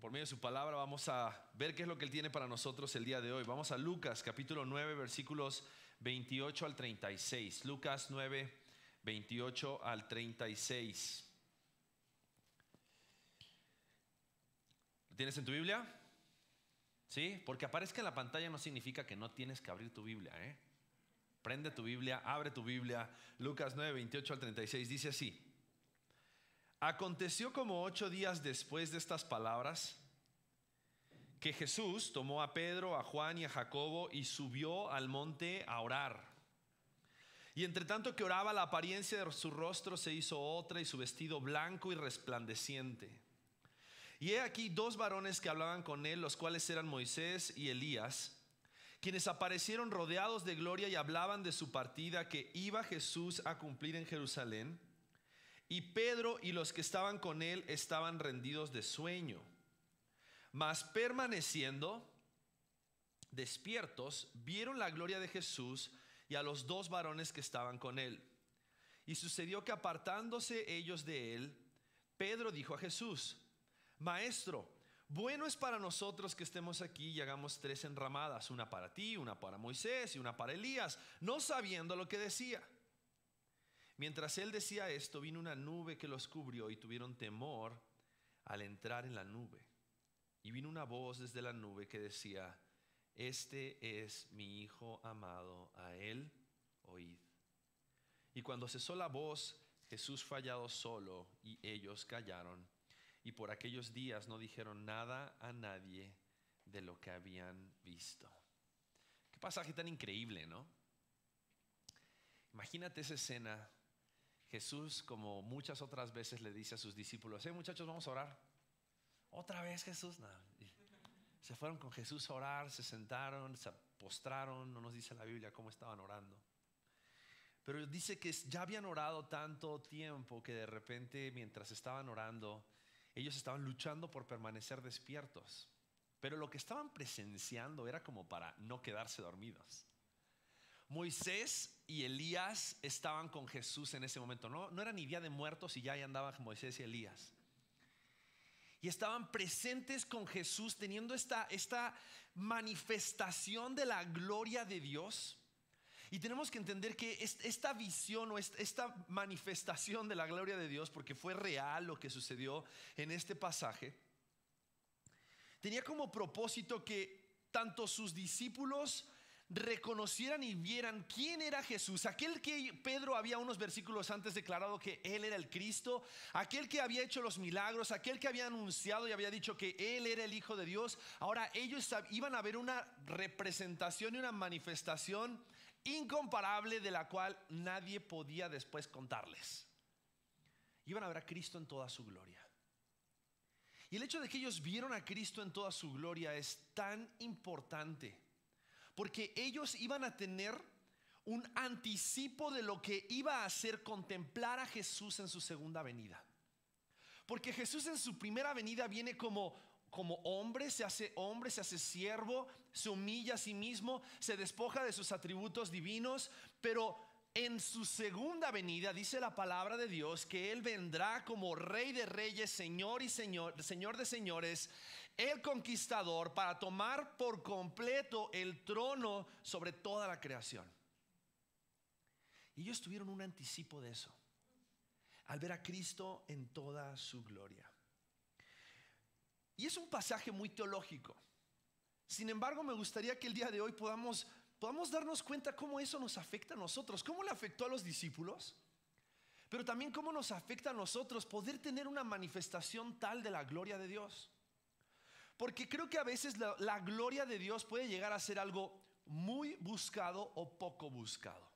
por medio de su palabra vamos a ver qué es lo que Él tiene para nosotros el día de hoy. Vamos a Lucas capítulo 9 versículos 28 al 36. Lucas 9, 28 al 36. ¿Lo tienes en tu Biblia? ¿Sí? Porque aparezca en la pantalla no significa que no tienes que abrir tu Biblia, Prende tu Biblia, abre tu Biblia. Lucas 9, 28 al 36 dice así: Aconteció como 8 días después de estas palabras que Jesús tomó a Pedro, a Juan y a Jacobo y subió al monte a orar. Y entre tanto que oraba, la apariencia de su rostro se hizo otra y su vestido blanco y resplandeciente. Y he aquí 2 varones que hablaban con él, los cuales eran Moisés y Elías, quienes aparecieron rodeados de gloria y hablaban de su partida que iba Jesús a cumplir en Jerusalén. Y Pedro y los que estaban con él estaban rendidos de sueño. Mas permaneciendo despiertos, vieron la gloria de Jesús y a los 2 varones que estaban con él. Y sucedió que apartándose ellos de él, Pedro dijo a Jesús: Maestro, bueno es para nosotros que estemos aquí y hagamos 3 enramadas, una para ti, una para Moisés y una para Elías, no sabiendo lo que decía. Mientras él decía esto, vino una nube que los cubrió y tuvieron temor al entrar en la nube. Y vino una voz desde la nube que decía: Este es mi Hijo amado, a él oíd. Y cuando cesó la voz, Jesús fue hallado solo y ellos callaron. Y por aquellos días no dijeron nada a nadie de lo que habían visto. Qué pasaje tan increíble, ¿no? Imagínate esa escena. Jesús, como muchas otras veces, le dice a sus discípulos: muchachos, vamos a orar. ¿Otra vez, Jesús? No. Se fueron con Jesús a orar, se sentaron, se postraron. No nos dice la Biblia cómo estaban orando, pero dice que ya habían orado tanto tiempo que de repente, mientras estaban orando, ellos estaban luchando por permanecer despiertos. Pero lo que estaban presenciando era como para no quedarse dormidos. Moisés y Elías estaban con Jesús en ese momento. No era ni día de muertos y ya ahí andaban Moisés y Elías. Y estaban presentes con Jesús, teniendo esta manifestación de la gloria de Dios. Y tenemos que entender que esta visión o esta manifestación de la gloria de Dios, porque fue real lo que sucedió en este pasaje, tenía como propósito que tanto sus discípulos reconocieran y vieran quién era Jesús, aquel que Pedro había unos versículos antes declarado que él era el Cristo, aquel que había hecho los milagros, aquel que había anunciado y había dicho que él era el Hijo de Dios. Ahora ellos iban a ver una representación y una manifestación incomparable de la cual nadie podía después contarles. Iban a ver a Cristo en toda su gloria. Y el hecho de que ellos vieron a Cristo en toda su gloria es tan importante, porque ellos iban a tener un anticipo de lo que iba a hacer contemplar a Jesús en su segunda venida. Porque Jesús en su primera venida viene como hombre, se hace siervo, se humilla a sí mismo, se despoja de sus atributos divinos. Pero en su segunda venida dice la palabra de Dios que Él vendrá como Rey de reyes, Señor de señores, el conquistador, para tomar por completo el trono sobre toda la creación. Y ellos tuvieron un anticipo de eso al ver a Cristo en toda su gloria. Y es un pasaje muy teológico. Sin embargo, me gustaría que el día de hoy podamos darnos cuenta cómo eso nos afecta a nosotros, cómo le afectó a los discípulos, pero también cómo nos afecta a nosotros poder tener una manifestación tal de la gloria de Dios. Porque creo que a veces la gloria de Dios puede llegar a ser algo muy buscado o poco buscado.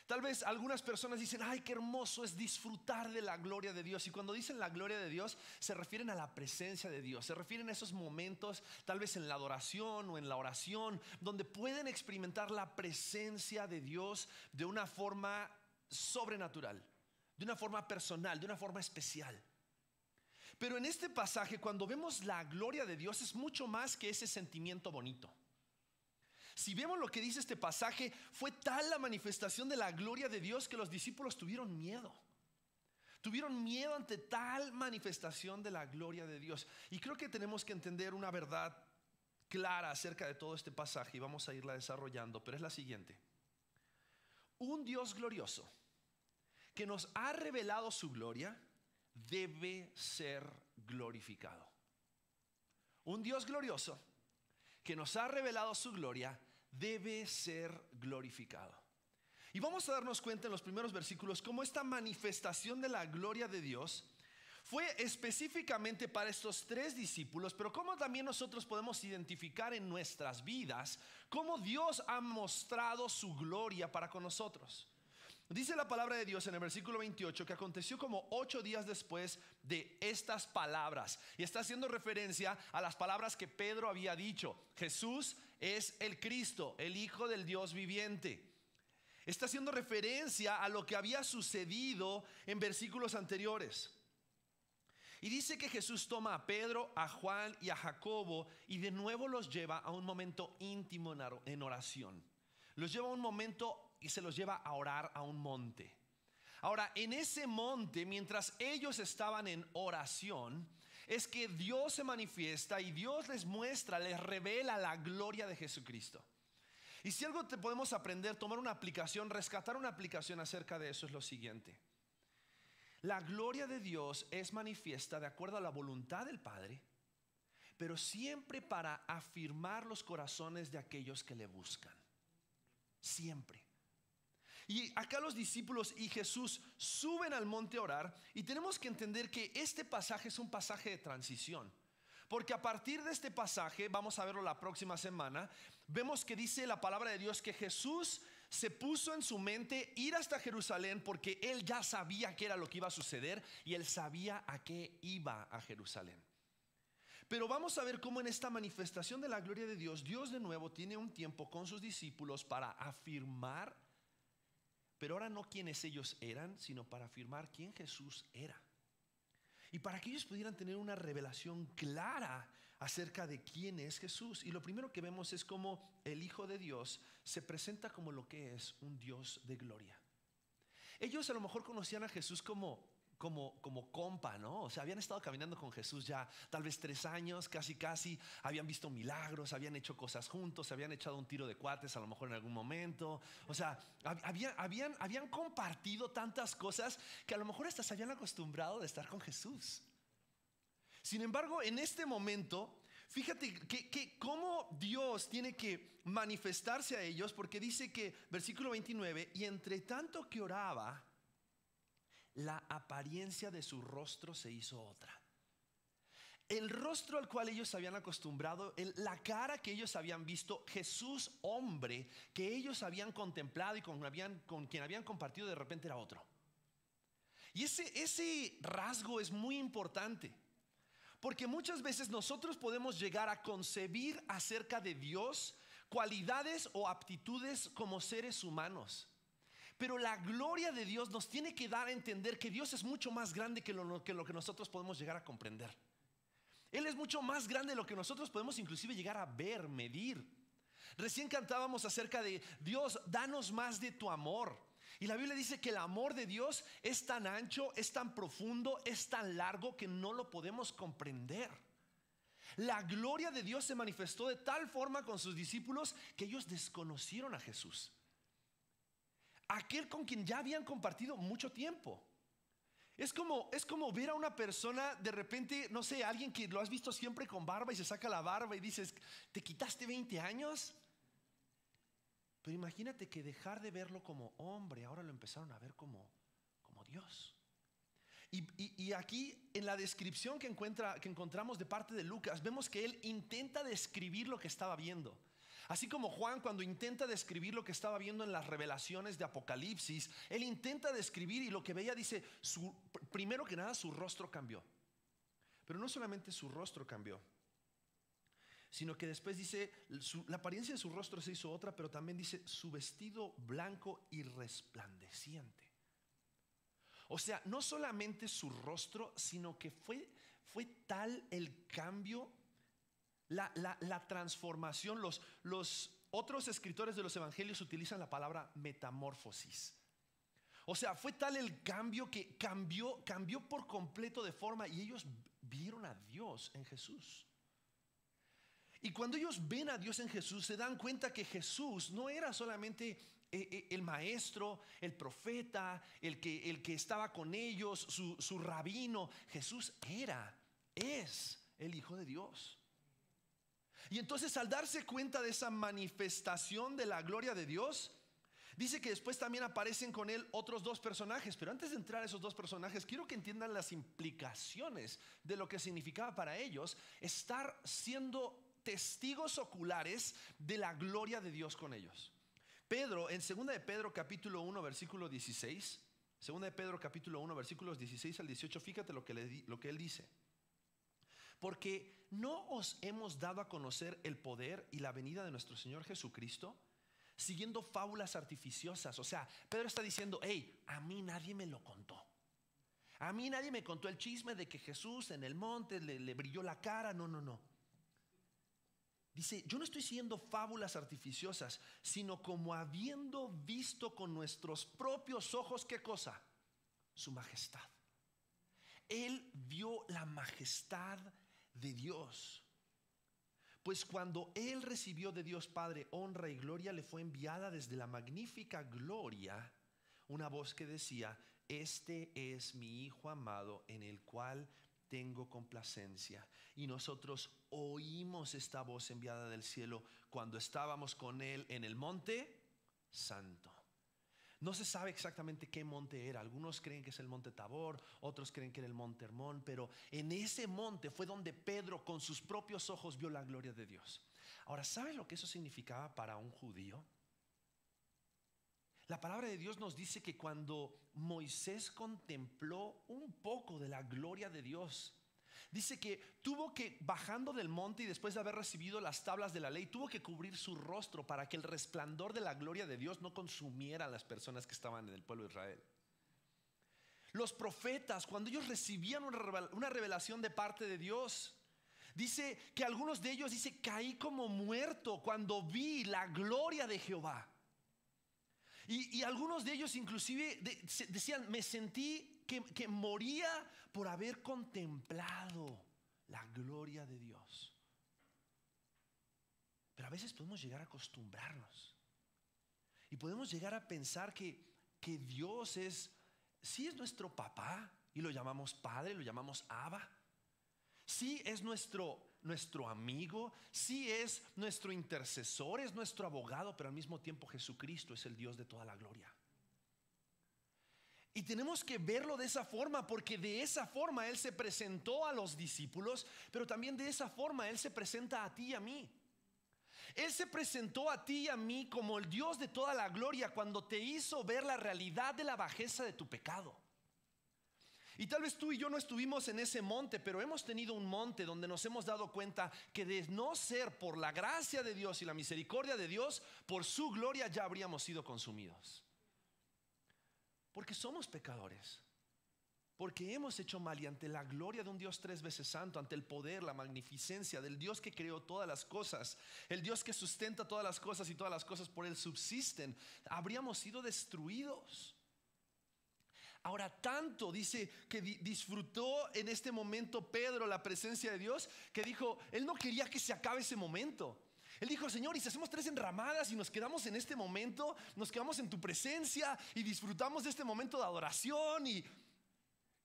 Tal vez algunas personas dicen: ay, qué hermoso es disfrutar de la gloria de Dios. Y cuando dicen la gloria de Dios, se refieren a la presencia de Dios. Se refieren a esos momentos, tal vez en la adoración o en la oración, donde pueden experimentar la presencia de Dios de una forma sobrenatural, de una forma personal, de una forma especial. Pero en este pasaje, cuando vemos la gloria de Dios, es mucho más que ese sentimiento bonito. Si vemos lo que dice este pasaje, fue tal la manifestación de la gloria de Dios que los discípulos tuvieron miedo. Tuvieron miedo ante tal manifestación de la gloria de Dios. Y creo que tenemos que entender una verdad clara acerca de todo este pasaje y vamos a irla desarrollando, pero es la siguiente. Un Dios glorioso que nos ha revelado su gloria debe ser glorificado. Un Dios glorioso que nos ha revelado su gloria debe ser glorificado. Y vamos a darnos cuenta en los primeros versículos cómo esta manifestación de la gloria de Dios fue específicamente para estos 3 discípulos, pero cómo también nosotros podemos identificar en nuestras vidas cómo Dios ha mostrado su gloria para con nosotros. Dice la palabra de Dios en el versículo 28 que aconteció como 8 días después de estas palabras, y está haciendo referencia a las palabras que Pedro había dicho: Jesús es el Cristo, el Hijo del Dios viviente. Está haciendo referencia a lo que había sucedido en versículos anteriores. Y dice que Jesús toma a Pedro, a Juan y a Jacobo y de nuevo los lleva a un momento íntimo en oración. Los lleva a un momento y se los lleva a orar a un monte. Ahora, en ese monte, mientras ellos estaban en oración, es que Dios se manifiesta y Dios les muestra, les revela la gloria de Jesucristo. Y si algo te podemos aprender, tomar una aplicación, rescatar una aplicación acerca de eso, es lo siguiente: la gloria de Dios es manifiesta de acuerdo a la voluntad del Padre, pero siempre para afirmar los corazones de aquellos que le buscan. Siempre. Y acá los discípulos y Jesús suben al monte a orar, y tenemos que entender que este pasaje es un pasaje de transición. Porque a partir de este pasaje, vamos a verlo la próxima semana, vemos que dice la palabra de Dios que Jesús se puso en su mente ir hasta Jerusalén porque él ya sabía qué era lo que iba a suceder y él sabía a qué iba a Jerusalén. Pero vamos a ver cómo en esta manifestación de la gloria de Dios, Dios de nuevo tiene un tiempo con sus discípulos para afirmar, pero ahora no quiénes ellos eran, sino para afirmar quién Jesús era. Y para que ellos pudieran tener una revelación clara acerca de quién es Jesús. Y lo primero que vemos es cómo el Hijo de Dios se presenta como lo que es un Dios de gloria. Ellos a lo mejor conocían a Jesús como compa, ¿no? O sea, habían estado caminando con Jesús ya tal vez 3 años, casi, habían visto milagros, habían hecho cosas juntos, se habían echado un tiro de cuates a lo mejor en algún momento. O sea, habían compartido tantas cosas que a lo mejor hasta se habían acostumbrado de estar con Jesús. Sin embargo, en este momento, fíjate que cómo Dios tiene que manifestarse a ellos, porque dice que, versículo 29, y entre tanto que oraba, la apariencia de su rostro se hizo otra. El rostro al cual ellos se habían acostumbrado, la cara que ellos habían visto, Jesús hombre que ellos habían contemplado y con quien habían compartido, de repente era otro. Y ese rasgo es muy importante, porque muchas veces nosotros podemos llegar a concebir acerca de Dios cualidades o aptitudes como seres humanos. Pero la gloria de Dios nos tiene que dar a entender que Dios es mucho más grande que lo que nosotros podemos llegar a comprender. Él es mucho más grande de lo que nosotros podemos inclusive llegar a ver, medir. Recién cantábamos acerca de Dios, danos más de tu amor. Y la Biblia dice que el amor de Dios es tan ancho, es tan profundo, es tan largo que no lo podemos comprender. La gloria de Dios se manifestó de tal forma con sus discípulos que ellos desconocieron a Jesús, aquel con quien ya habían compartido mucho tiempo. Es como ver a una persona de repente, no sé, alguien que lo has visto siempre con barba y se saca la barba y dices, ¿te quitaste 20 años? Pero imagínate que dejar de verlo como hombre, ahora lo empezaron a ver como Dios. Y aquí en la descripción que encontramos de parte de Lucas, vemos que él intenta describir lo que estaba viendo. Así como Juan, cuando intenta describir lo que estaba viendo en las revelaciones de Apocalipsis, él intenta describir, y lo que veía, dice, primero que nada su rostro cambió. Pero no solamente su rostro cambió, sino que después dice, la apariencia de su rostro se hizo otra, pero también dice su vestido blanco y resplandeciente. O sea, no solamente su rostro, sino que fue tal el cambio, la transformación. Los otros escritores de los evangelios utilizan la palabra metamorfosis. O sea, fue tal el cambio que cambió por completo de forma, y ellos vieron a Dios en Jesús. Y cuando ellos ven a Dios en Jesús, se dan cuenta que Jesús no era solamente el maestro, el profeta, el que estaba con ellos, su rabino. Jesús es el Hijo de Dios. Y entonces, al darse cuenta de esa manifestación de la gloria de Dios, dice que después también aparecen con él otros dos personajes. Pero antes de entrar a esos dos personajes, quiero que entiendan las implicaciones de lo que significaba para ellos estar siendo testigos oculares de la gloria de Dios con ellos. Pedro, en 2 de Pedro capítulo 1 versículo 16, 2 de Pedro capítulo 1 versículos 16 al 18, fíjate lo que él dice. Porque no os hemos dado a conocer el poder y la venida de nuestro Señor Jesucristo siguiendo fábulas artificiosas. O sea, Pedro está diciendo: hey, a mí nadie me lo contó. A mí nadie me contó el chisme de que Jesús en el monte le brilló la cara. No. Dice: yo no estoy siguiendo fábulas artificiosas, sino como habiendo visto con nuestros propios ojos, ¿qué cosa? Su majestad. Él vio la majestad de Dios. Pues cuando él recibió de Dios Padre honra y gloria, le fue enviada desde la magnífica gloria una voz que decía: este es mi Hijo amado, en el cual tengo complacencia. Y nosotros oímos esta voz enviada del cielo cuando estábamos con él en el monte santo. No se sabe exactamente qué monte era. Algunos creen que es el monte Tabor, otros creen que era el monte Hermón, pero en ese monte fue donde Pedro con sus propios ojos vio la gloria de Dios. Ahora, ¿sabe lo que eso significaba para un judío? La palabra de Dios nos dice que cuando Moisés contempló un poco de la gloria de Dios, dice que tuvo que, bajando del monte y después de haber recibido las tablas de la ley, tuvo que cubrir su rostro para que el resplandor de la gloria de Dios no consumiera a las personas que estaban en el pueblo de Israel. Los profetas, cuando ellos recibían una revelación de parte de Dios, dice que algunos de ellos, dice, caí como muerto cuando vi la gloria de Jehová. Y algunos de ellos inclusive decían: me sentí que moría por haber contemplado la gloria de Dios. Pero a veces podemos llegar a acostumbrarnos y podemos llegar a pensar que Dios sí es nuestro papá, y lo llamamos padre, lo llamamos Abba. Sí es nuestro amigo, sí es nuestro intercesor, es nuestro abogado, pero al mismo tiempo Jesucristo es el Dios de toda la gloria. Y tenemos que verlo de esa forma, porque de esa forma Él se presentó a los discípulos, pero también de esa forma Él se presenta a ti y a mí. Él se presentó a ti y a mí como el Dios de toda la gloria cuando te hizo ver la realidad de la bajeza de tu pecado. Y tal vez tú y yo no estuvimos en ese monte, pero hemos tenido un monte donde nos hemos dado cuenta que de no ser por la gracia de Dios y la misericordia de Dios, por su gloria ya habríamos sido consumidos. Porque somos pecadores, porque hemos hecho mal, y ante la gloria de un Dios tres veces santo, ante el poder, la magnificencia del Dios que creó todas las cosas, el Dios que sustenta todas las cosas y todas las cosas por Él subsisten, habríamos sido destruidos. Ahora, tanto dice que disfrutó en este momento Pedro la presencia de Dios, que dijo, él no quería que se acabe ese momento. Él dijo: Señor, y si hacemos 3 enramadas y nos quedamos en este momento, nos quedamos en tu presencia y disfrutamos de este momento de adoración, y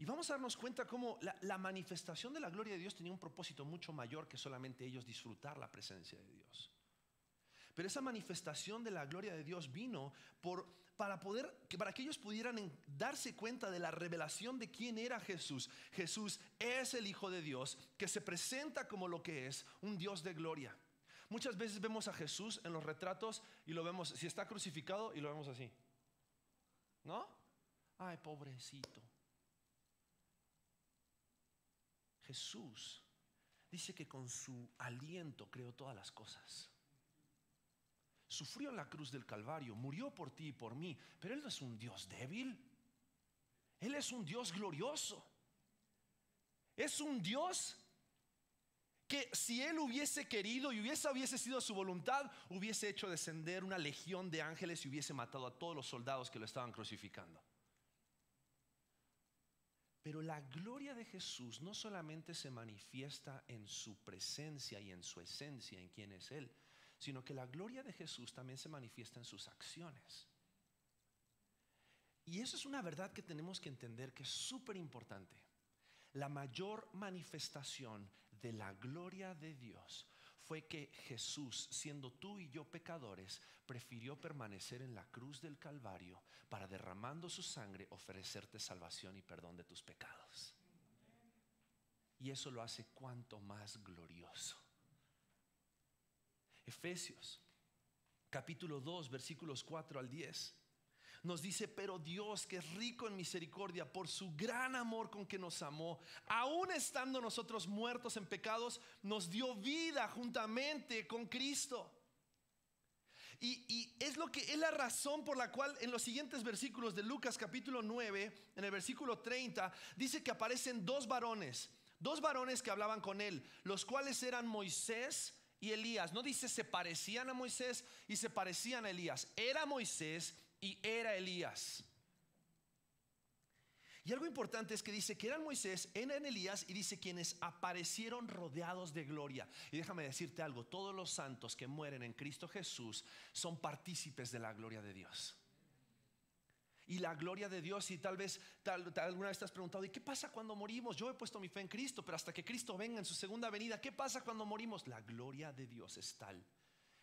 vamos a darnos cuenta cómo la manifestación de la gloria de Dios tenía un propósito mucho mayor que solamente ellos disfrutar la presencia de Dios. Pero esa manifestación de la gloria de Dios vino para que ellos pudieran darse cuenta de la revelación de quién era Jesús. Jesús es el Hijo de Dios, que se presenta como lo que es, un Dios de gloria. Muchas veces vemos a Jesús en los retratos y lo vemos, si está crucificado, y lo vemos así, ¿no? Ay, pobrecito. Jesús dice que con su aliento creó todas las cosas. Sufrió en la cruz del Calvario, murió por ti y por mí, pero Él no es un Dios débil. Él es un Dios glorioso. Es un Dios que, si Él hubiese querido y hubiese sido su voluntad, hubiese hecho descender una legión de ángeles y hubiese matado a todos los soldados que lo estaban crucificando. Pero la gloria de Jesús no solamente se manifiesta en su presencia y en su esencia, en quién es Él, sino que la gloria de Jesús también se manifiesta en sus acciones. Y eso es una verdad que tenemos que entender, que es súper importante. La mayor manifestación de la gloria de Dios fue que Jesús, siendo tú y yo pecadores, prefirió permanecer en la cruz del Calvario para, derramando su sangre, ofrecerte salvación y perdón de tus pecados. Y eso lo hace cuanto más glorioso. Efesios capítulo 2 versículos 4 al 10 nos dice: pero Dios, que es rico en misericordia, por su gran amor con que nos amó, aun estando nosotros muertos en pecados, nos dio vida juntamente con Cristo. Y es la razón por la cual en los siguientes versículos de Lucas capítulo 9, en el versículo 30, dice que aparecen dos varones que hablaban con él, los cuales eran Moisés y Elías. No dice se parecían a Moisés y se parecían a Elías. Era Moisés y era Elías. Y algo importante es que dice que eran Moisés, eran Elías, y dice quienes aparecieron rodeados de gloria. Y déjame decirte algo: todos los santos que mueren en Cristo Jesús son partícipes de la gloria de Dios. Y la gloria de Dios, y tal vez alguna vez te has preguntado: ¿y qué pasa cuando morimos? Yo he puesto mi fe en Cristo, pero hasta que Cristo venga en su segunda venida, ¿qué pasa cuando morimos? La gloria de Dios es tal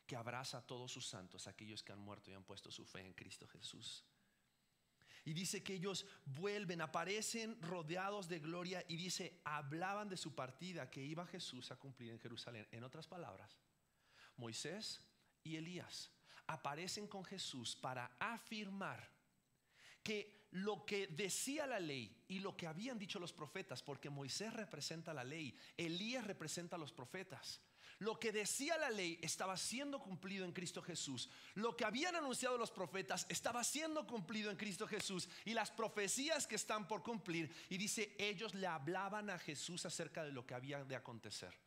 que abraza a todos sus santos, aquellos que han muerto y han puesto su fe en Cristo Jesús. Y dice que ellos vuelven, aparecen rodeados de gloria, y dice, hablaban de su partida que iba Jesús a cumplir en Jerusalén. En otras palabras, Moisés y Elías aparecen con Jesús para afirmar que lo que decía la ley y lo que habían dicho los profetas, porque Moisés representa la ley, Elías representa a los profetas, lo que decía la ley estaba siendo cumplido en Cristo Jesús. Lo que habían anunciado los profetas estaba siendo cumplido en Cristo Jesús. Y las profecías que están por cumplir, y dice, ellos le hablaban a Jesús acerca de lo que había de acontecer.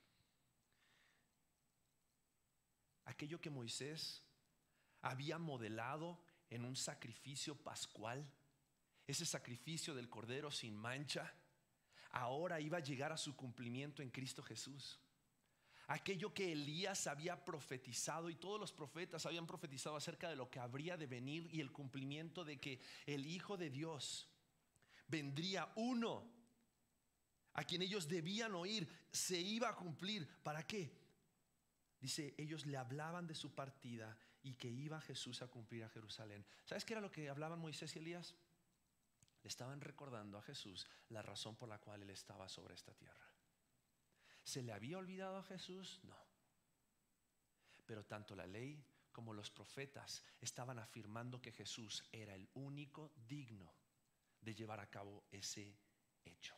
Aquello que Moisés había modelado en un sacrificio pascual, ese sacrificio del cordero sin mancha, ahora iba a llegar a su cumplimiento en Cristo Jesús. Aquello que Elías había profetizado, y todos los profetas habían profetizado acerca de lo que habría de venir, y el cumplimiento de que el Hijo de Dios vendría, uno a quien ellos debían oír, se iba a cumplir. ¿Para qué? Dice, ellos le hablaban de su partida y que iba Jesús a cumplir a Jerusalén. ¿Sabes qué era lo que hablaban Moisés y Elías? Le estaban recordando a Jesús la razón por la cual él estaba sobre esta tierra. ¿Se le había olvidado a Jesús? No. Pero tanto la ley como los profetas estaban afirmando que Jesús era el único digno de llevar a cabo ese hecho: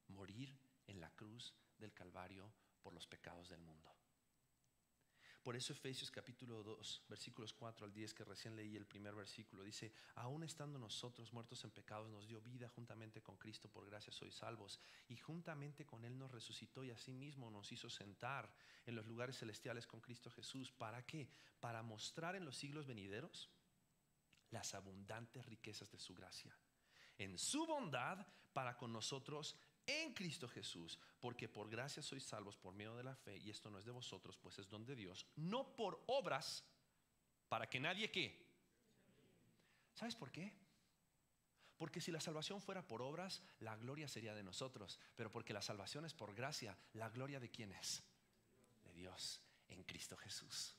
morir en la cruz del Calvario por los pecados del mundo. Por eso Efesios capítulo 2 versículos 4 al 10, que recién leí el primer versículo, dice: aún estando nosotros muertos en pecados, nos dio vida juntamente con Cristo, por gracia sois salvos, y juntamente con Él nos resucitó, y asimismo nos hizo sentar en los lugares celestiales con Cristo Jesús. ¿Para qué? Para mostrar en los siglos venideros las abundantes riquezas de su gracia, en su bondad para con nosotros en Cristo Jesús, porque por gracia sois salvos por medio de la fe, y esto no es de vosotros, pues es don de Dios, no por obras, para que nadie ¿qué? ¿Sabes por qué? Porque si la salvación fuera por obras, la gloria sería de nosotros. Pero porque la salvación es por gracia, ¿la gloria de quién es? De Dios en Cristo Jesús.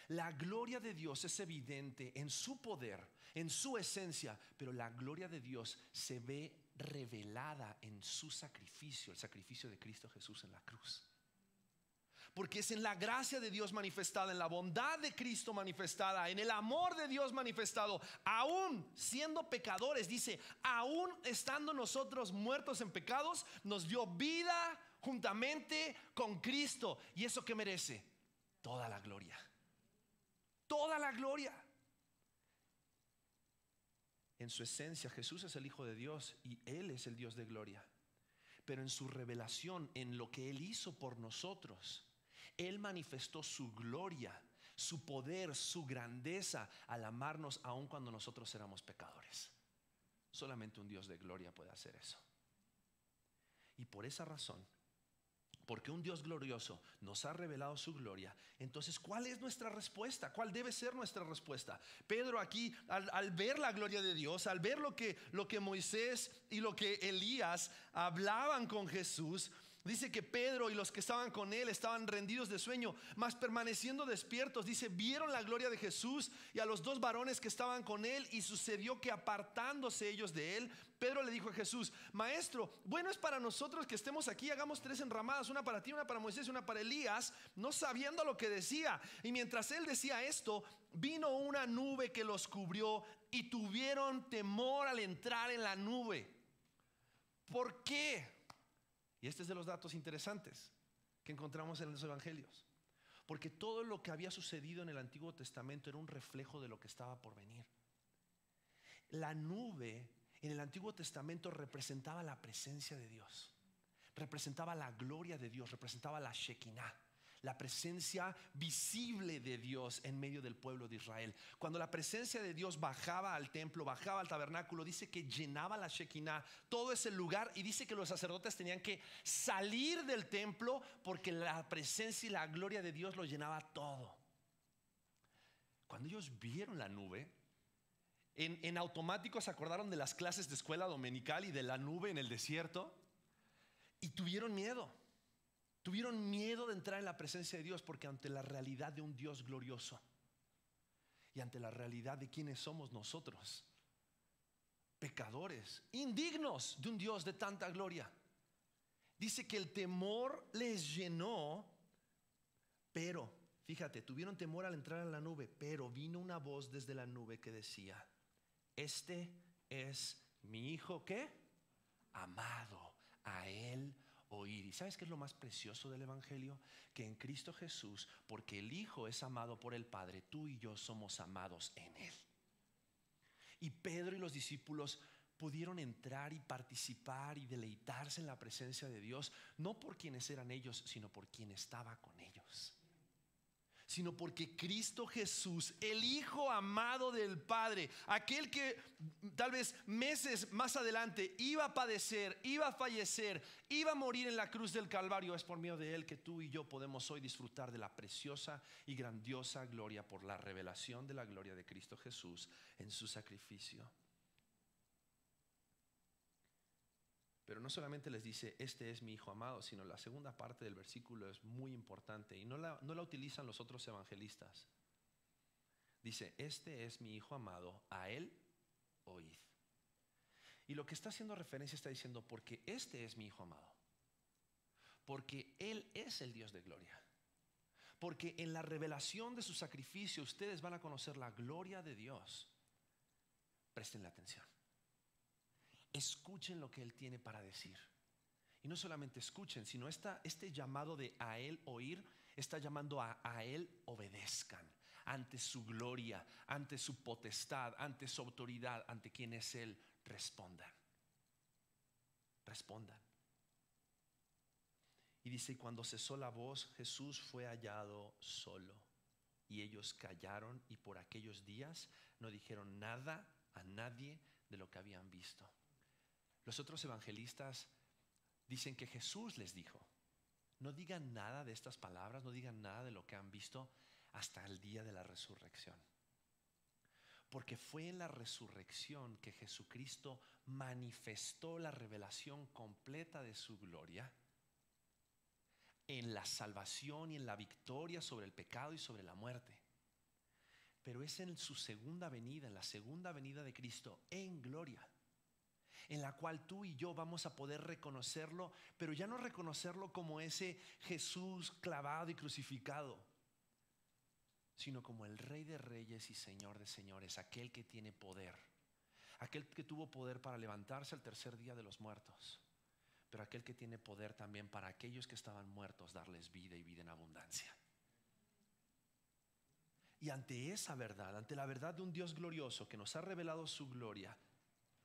La gloria de Dios es evidente en su poder, en su esencia, pero la gloria de Dios se ve revelada en su sacrificio, el sacrificio de Cristo Jesús en la cruz. Porque es en la gracia de Dios manifestada, en la bondad de Cristo manifestada, en el amor de Dios manifestado, aún siendo pecadores, dice, aún estando nosotros muertos en pecados, nos dio vida juntamente con Cristo. ¿Y eso qué merece? Toda la gloria. Toda la gloria. En su esencia Jesús es el Hijo de Dios y Él es el Dios de gloria. Pero en su revelación, en lo que Él hizo por nosotros, Él manifestó su gloria, su poder, su grandeza al amarnos aun cuando nosotros éramos pecadores. Solamente un Dios de gloria puede hacer eso. Y por esa razón, porque un Dios glorioso nos ha revelado su gloria, entonces ¿cuál es nuestra respuesta? ¿Cuál debe ser nuestra respuesta? Pedro aquí, al ver la gloria de Dios, al ver lo que Moisés y lo que Elías hablaban con Jesús, dice que Pedro y los que estaban con él estaban rendidos de sueño, mas permaneciendo despiertos, dice, vieron la gloria de Jesús y a los dos varones que estaban con él, y sucedió que apartándose ellos de él, Pedro le dijo a Jesús: Maestro, bueno es para nosotros que estemos aquí, hagamos 3 enramadas, una para ti, una para Moisés y una para Elías, no sabiendo lo que decía. Y mientras él decía esto, vino una nube que los cubrió y tuvieron temor al entrar en la nube. ¿Por qué? Y este es de los datos interesantes que encontramos en los evangelios. Porque todo lo que había sucedido en el Antiguo Testamento era un reflejo de lo que estaba por venir. La nube en el Antiguo Testamento representaba la presencia de Dios, representaba la gloria de Dios, representaba la Shekinah, la presencia visible de Dios en medio del pueblo de Israel. Cuando la presencia de Dios bajaba al templo, bajaba al tabernáculo, dice que llenaba la Shekinah, todo ese lugar, y dice que los sacerdotes tenían que salir del templo porque la presencia y la gloria de Dios lo llenaba todo. Cuando ellos vieron la nube, en automático se acordaron de las clases de escuela dominical y de la nube en el desierto, y tuvieron miedo. Tuvieron miedo de entrar en la presencia de Dios, porque ante la realidad de un Dios glorioso y ante la realidad de quiénes somos nosotros, pecadores, indignos de un Dios de tanta gloria, dice que el temor les llenó. Pero, fíjate, tuvieron temor al entrar en la nube, pero vino una voz desde la nube que decía: este es mi hijo, ¿qué? Amado, a él oír. ¿Y sabes qué es lo más precioso del evangelio? Que en Cristo Jesús, porque el Hijo es amado por el Padre, tú y yo somos amados en él. Y Pedro y los discípulos pudieron entrar y participar y deleitarse en la presencia de Dios, no por quienes eran ellos, sino por quien estaba con ellos, sino porque Cristo Jesús, el Hijo amado del Padre, aquel que tal vez meses más adelante iba a padecer, iba a fallecer, iba a morir en la cruz del Calvario, es por medio de él que tú y yo podemos hoy disfrutar de la preciosa y grandiosa gloria por la revelación de la gloria de Cristo Jesús en su sacrificio. Pero no solamente les dice: este es mi hijo amado, sino la segunda parte del versículo es muy importante y no la utilizan los otros evangelistas. Dice: este es mi hijo amado, a él oíd. Y lo que está haciendo referencia, está diciendo: porque este es mi hijo amado, porque él es el Dios de gloria, porque en la revelación de su sacrificio ustedes van a conocer la gloria de Dios. Presten la atención. Escuchen lo que él tiene para decir. Y no solamente escuchen, sino este llamado de a él oír está llamando a él obedezcan ante su gloria, ante su potestad, ante su autoridad, ante quien es él. Respondan. Y dice: y cuando cesó la voz, Jesús fue hallado solo, y ellos callaron, y por aquellos días no dijeron nada a nadie de lo que habían visto. Los otros evangelistas dicen que Jesús les dijo: no digan nada de estas palabras, no digan nada de lo que han visto hasta el día de la resurrección. Porque fue en la resurrección que Jesucristo manifestó la revelación completa de su gloria, en la salvación y en la victoria sobre el pecado y sobre la muerte. Pero es en su segunda venida, en la segunda venida de Cristo en gloria, en la cual tú y yo vamos a poder reconocerlo, pero ya no reconocerlo como ese Jesús clavado y crucificado, sino como el Rey de Reyes y Señor de Señores, aquel que tiene poder, aquel que tuvo poder para levantarse al tercer día de los muertos, pero aquel que tiene poder también para aquellos que estaban muertos darles vida y vida en abundancia. Y ante esa verdad, ante la verdad de un Dios glorioso que nos ha revelado su gloria,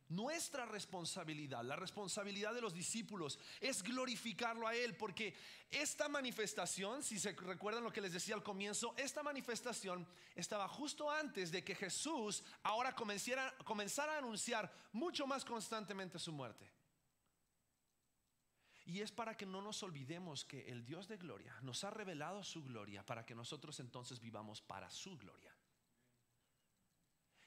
Nuestra responsabilidad, la responsabilidad de los discípulos es glorificarlo a Él, porque esta manifestación, si se recuerdan lo que les decía al comienzo, esta manifestación estaba justo antes de que Jesús ahora comenzara a anunciar mucho más constantemente su muerte. Y es para que no nos olvidemos que el Dios de gloria nos ha revelado su gloria para que nosotros entonces vivamos para su gloria.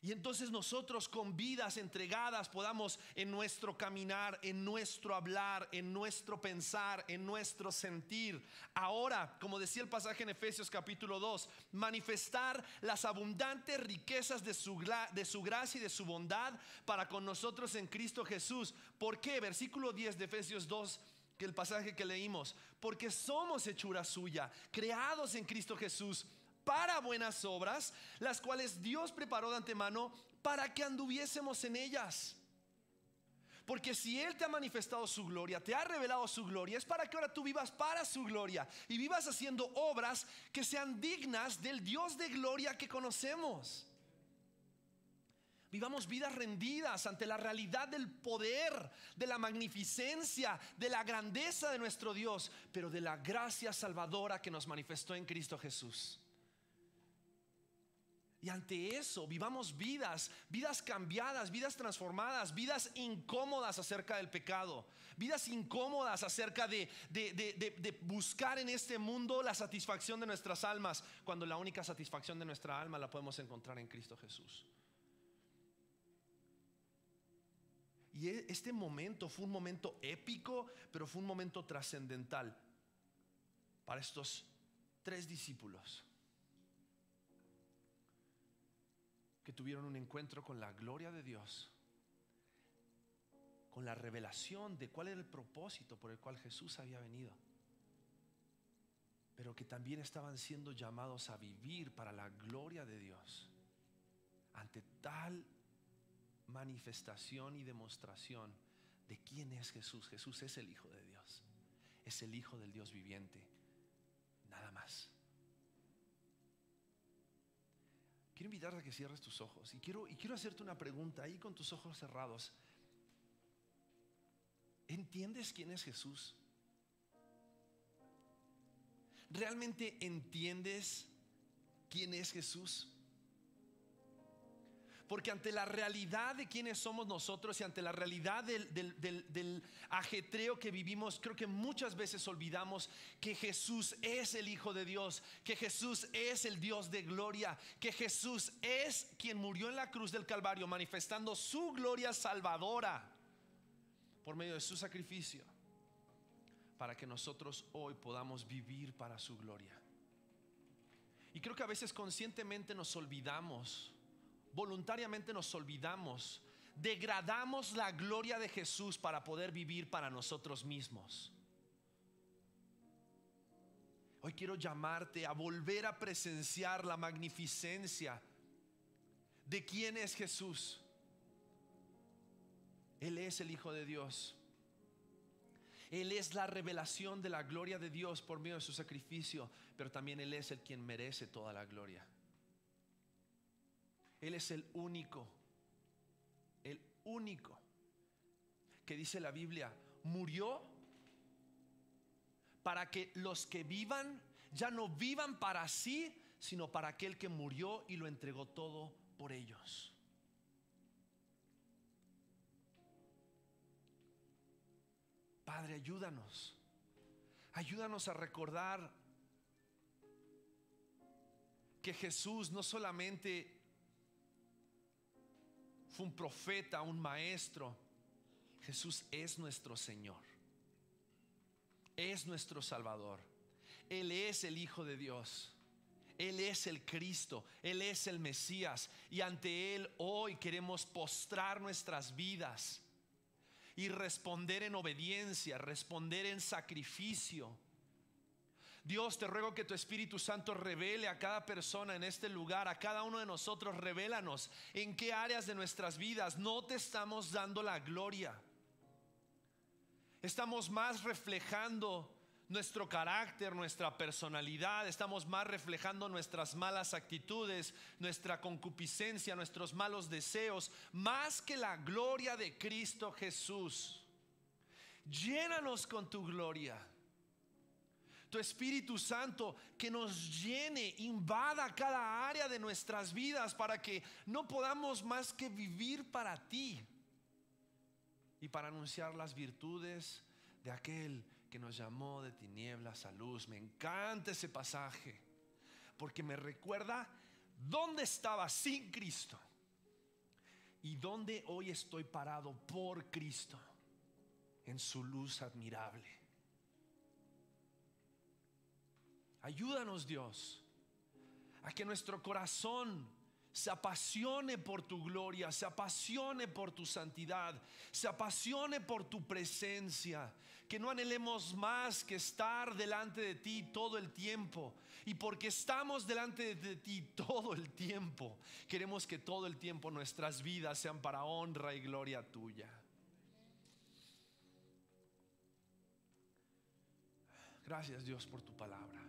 Y entonces nosotros con vidas entregadas podamos en nuestro caminar, en nuestro hablar, en nuestro pensar, en nuestro sentir, ahora, como decía el pasaje en Efesios capítulo 2, manifestar las abundantes riquezas de su gracia y de su bondad para con nosotros en Cristo Jesús. ¿Por qué? Versículo 10 de Efesios 2, que el pasaje que leímos, porque somos hechura suya, creados en Cristo Jesús para buenas obras, las cuales Dios preparó de antemano para que anduviésemos en ellas. Porque si Él te ha manifestado su gloria, te ha revelado su gloria, es para que ahora tú vivas para su gloria y vivas haciendo obras que sean dignas del Dios de gloria que conocemos. Vivamos vidas rendidas ante la realidad del poder, de la magnificencia, de la grandeza de nuestro Dios, pero de la gracia salvadora que nos manifestó en Cristo Jesús. Y ante eso vivamos vidas cambiadas, vidas transformadas, vidas incómodas acerca del pecado, vidas incómodas acerca de buscar en este mundo la satisfacción de nuestras almas, cuando la única satisfacción de nuestra alma la podemos encontrar en Cristo Jesús. Y este momento fue un momento épico, pero fue un momento trascendental para estos 3 discípulos que tuvieron un encuentro con la gloria de Dios, con la revelación de cuál era el propósito por el cual Jesús había venido, pero que también estaban siendo llamados a vivir para la gloria de Dios ante tal manifestación y demostración de quién es Jesús. Jesús es el Hijo de Dios, es el Hijo del Dios viviente, nada más. Quiero invitarte a que cierres tus ojos y quiero hacerte una pregunta ahí con tus ojos cerrados. ¿Entiendes quién es Jesús? ¿Realmente entiendes quién es Jesús? Porque ante la realidad de quiénes somos nosotros y ante la realidad del ajetreo que vivimos, creo que muchas veces olvidamos que Jesús es el Hijo de Dios, que Jesús es el Dios de gloria, que Jesús es quien murió en la cruz del Calvario manifestando su gloria salvadora por medio de su sacrificio, para que nosotros hoy podamos vivir para su gloria. Y creo que a veces conscientemente nos olvidamos, voluntariamente nos olvidamos, degradamos la gloria de Jesús para poder vivir para nosotros mismos. Hoy quiero llamarte a volver a presenciar la magnificencia de quién es Jesús. Él es el Hijo de Dios. Él es la revelación de la gloria de Dios por medio de su sacrificio, pero también Él es el quien merece toda la gloria. Él es el único que dice la Biblia, murió para que los que vivan ya no vivan para sí, sino para aquel que murió y lo entregó todo por ellos. Padre, ayúdanos a recordar que Jesús no solamente fue un profeta, un maestro. Jesús es nuestro Señor, es nuestro Salvador. Él es el Hijo de Dios, Él es el Cristo, Él es el Mesías. Y ante Él hoy queremos postrar nuestras vidas y responder en obediencia, responder en sacrificio. Dios, te ruego que tu Espíritu Santo revele a cada persona en este lugar, a cada uno de nosotros. Revélanos en qué áreas de nuestras vidas no te estamos dando la gloria. Estamos más reflejando nuestro carácter, nuestra personalidad, estamos más reflejando nuestras malas actitudes, nuestra concupiscencia, nuestros malos deseos, más que la gloria de Cristo Jesús. Llénanos con tu gloria. Tu Espíritu Santo que nos llene, invada cada área de nuestras vidas para que no podamos más que vivir para ti y para anunciar las virtudes de aquel que nos llamó de tinieblas a luz. Me encanta ese pasaje porque me recuerda dónde estaba sin Cristo y dónde hoy estoy parado por Cristo en su luz admirable. Ayúdanos, Dios, a que nuestro corazón se apasione por tu gloria, se apasione por tu santidad, se apasione por tu presencia, que no anhelemos más que estar delante de ti todo el tiempo. Y porque estamos delante de ti todo el tiempo, queremos que todo el tiempo nuestras vidas sean para honra y gloria tuya. Gracias, Dios, por tu palabra.